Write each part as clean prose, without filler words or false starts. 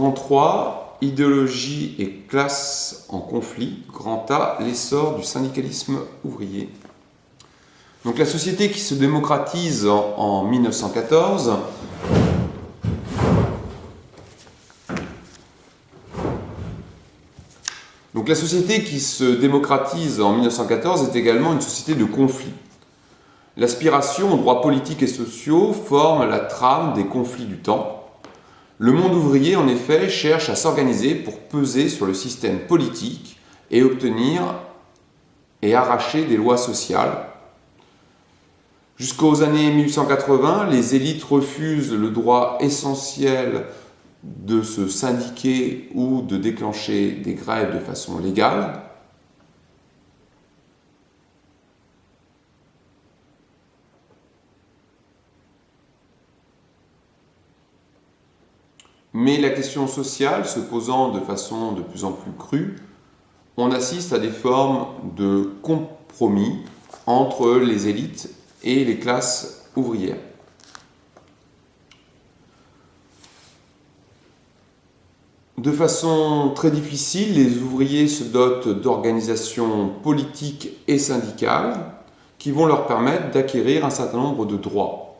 Grand 3, idéologie et classe en conflit. Grand A, l'essor du syndicalisme ouvrier. Donc la société qui se démocratise en 1914 Donc la société qui se démocratise en 1914 est également une société de conflit. L'aspiration aux droits politiques et sociaux forme la trame des conflits du temps. Le monde ouvrier, en effet, cherche à s'organiser pour peser sur le système politique et obtenir et arracher des lois sociales. Jusqu'aux années 1880, les élites refusent le droit essentiel de se syndiquer ou de déclencher des grèves de façon légale. Mais la question sociale se posant de façon de plus en plus crue, on assiste à des formes de compromis entre les élites et les classes ouvrières. De façon très difficile, les ouvriers se dotent d'organisations politiques et syndicales qui vont leur permettre d'acquérir un certain nombre de droits.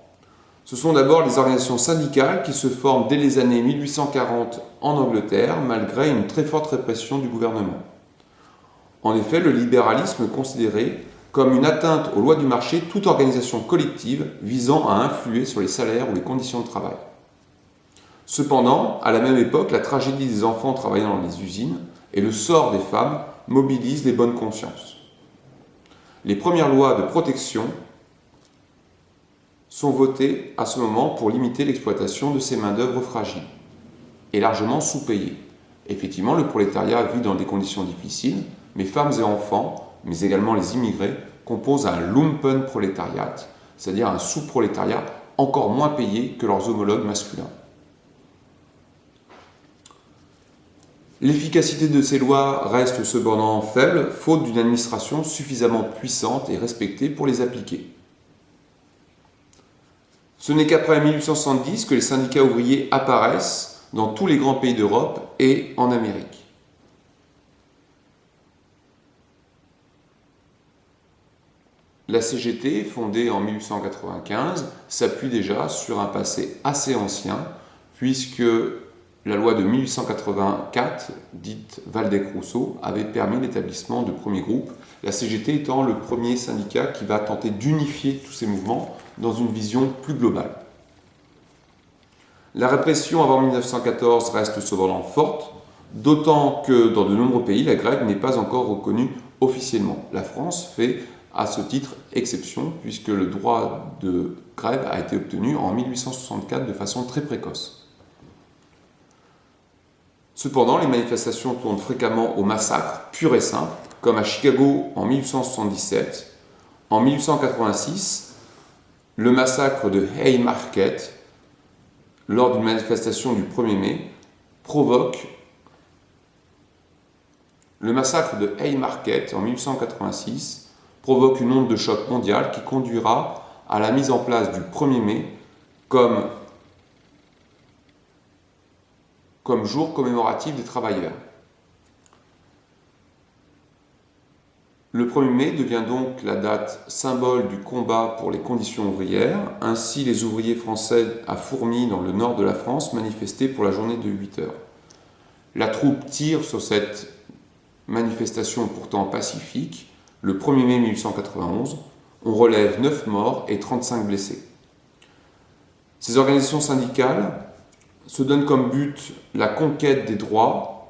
Ce sont d'abord les organisations syndicales qui se forment dès les années 1840 en Angleterre, malgré une très forte répression du gouvernement. En effet, le libéralisme considérait comme une atteinte aux lois du marché toute organisation collective visant à influer sur les salaires ou les conditions de travail. Cependant, à la même époque, la tragédie des enfants travaillant dans les usines et le sort des femmes mobilisent les bonnes consciences. Les premières lois de protection sont votées à ce moment pour limiter l'exploitation de ces main-d'œuvre fragiles et largement sous-payées. Effectivement, le prolétariat vit dans des conditions difficiles, mais femmes et enfants, mais également les immigrés, composent un Lumpenproletariat, c'est-à-dire un sous-prolétariat encore moins payé que leurs homologues masculins. L'efficacité de ces lois reste cependant faible, faute d'une administration suffisamment puissante et respectée pour les appliquer. Ce n'est qu'après 1870 que les syndicats ouvriers apparaissent dans tous les grands pays d'Europe et en Amérique. La CGT, fondée en 1895, s'appuie déjà sur un passé assez ancien, puisque la loi de 1884, dite Waldeck-Rousseau, avait permis l'établissement de premiers groupes, la CGT étant le premier syndicat qui va tenter d'unifier tous ces mouvements dans une vision plus globale. La répression avant 1914 reste cependant forte, d'autant que dans de nombreux pays, la grève n'est pas encore reconnue officiellement. La France fait à ce titre exception, puisque le droit de grève a été obtenu en 1864 de façon très précoce. Cependant, les manifestations tournent fréquemment au massacre, pur et simple, comme à Chicago en 1877. En 1886, le massacre de Haymarket, lors d'une manifestation du 1er mai, provoque une onde de choc mondiale qui conduira à la mise en place du 1er mai comme jour commémoratif des travailleurs. Le 1er mai devient donc la date symbole du combat pour les conditions ouvrières. Ainsi, les ouvriers français à Fourmies, dans le nord de la France, manifestaient pour la journée de 8 heures. La troupe tire sur cette manifestation pourtant pacifique. Le 1er mai 1891, on relève 9 morts et 35 blessés. Ces organisations syndicales se donnent comme but la conquête des droits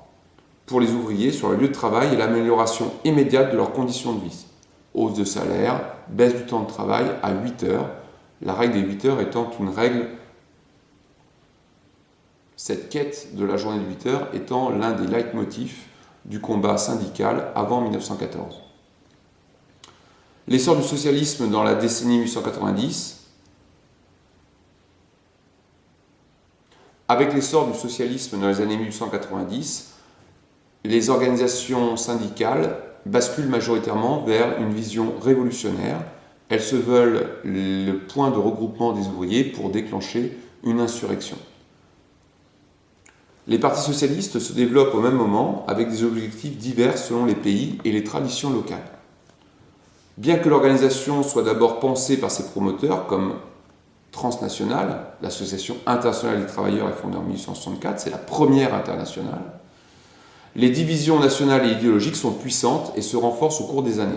pour les ouvriers sur le lieu de travail et l'amélioration immédiate de leurs conditions de vie. Hausse de salaire, baisse du temps de travail à 8 heures, la règle des 8 heures étant une règle, cette quête de la journée de 8 heures étant l'un des leitmotifs du combat syndical avant 1914. L'essor du socialisme dans la décennie 1890. Avec l'essor du socialisme dans les années 1890, les organisations syndicales basculent majoritairement vers une vision révolutionnaire. Elles se veulent le point de regroupement des ouvriers pour déclencher une insurrection. Les partis socialistes se développent au même moment avec des objectifs divers selon les pays et les traditions locales. Bien que l'organisation soit d'abord pensée par ses promoteurs comme transnationale, l'Association internationale des travailleurs est fondée en 1864, c'est la première internationale, les divisions nationales et idéologiques sont puissantes et se renforcent au cours des années.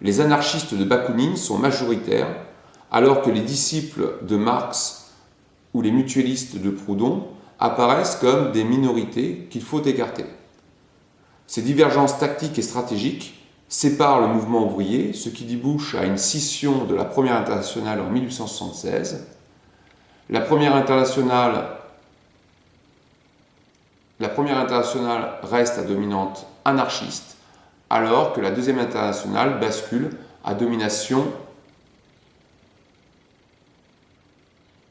Les anarchistes de Bakounine sont majoritaires, alors que les disciples de Marx ou les mutualistes de Proudhon apparaissent comme des minorités qu'il faut écarter. Ces divergences tactiques et stratégiques séparent le mouvement ouvrier, ce qui débouche à une scission de la Première Internationale en 1876. La Première Internationale reste à dominante anarchiste, alors que la Deuxième Internationale bascule à domination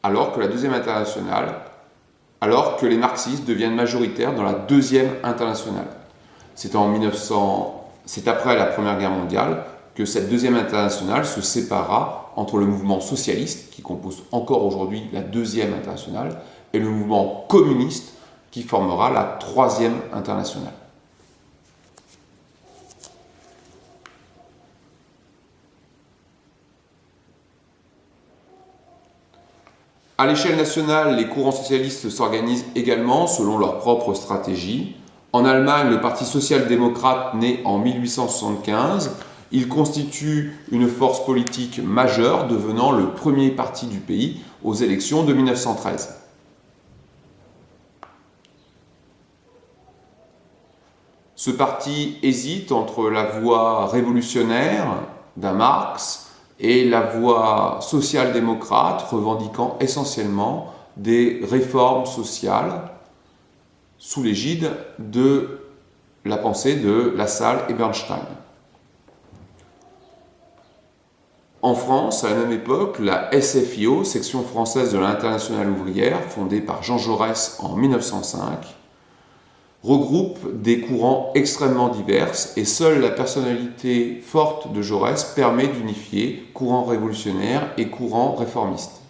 alors que les marxistes deviennent majoritaires dans la Deuxième Internationale. C'est après la Première Guerre mondiale que cette Deuxième Internationale se séparera entre le mouvement socialiste, qui compose encore aujourd'hui la Deuxième Internationale, et le mouvement communiste, qui formera la Troisième Internationale. À l'échelle nationale, les courants socialistes s'organisent également selon leur propre stratégie. En Allemagne, le Parti social-démocrate, né en 1875, il constitue une force politique majeure, devenant le premier parti du pays aux élections de 1913. Ce parti hésite entre la voie révolutionnaire d'un Marx et la voie social-démocrate, revendiquant essentiellement des réformes sociales sous l'égide de la pensée de Lassalle et Bernstein. En France, à la même époque, la SFIO, section française de l'Internationale ouvrière, fondée par Jean Jaurès en 1905, regroupe des courants extrêmement divers et seule la personnalité forte de Jaurès permet d'unifier courants révolutionnaires et courants réformistes.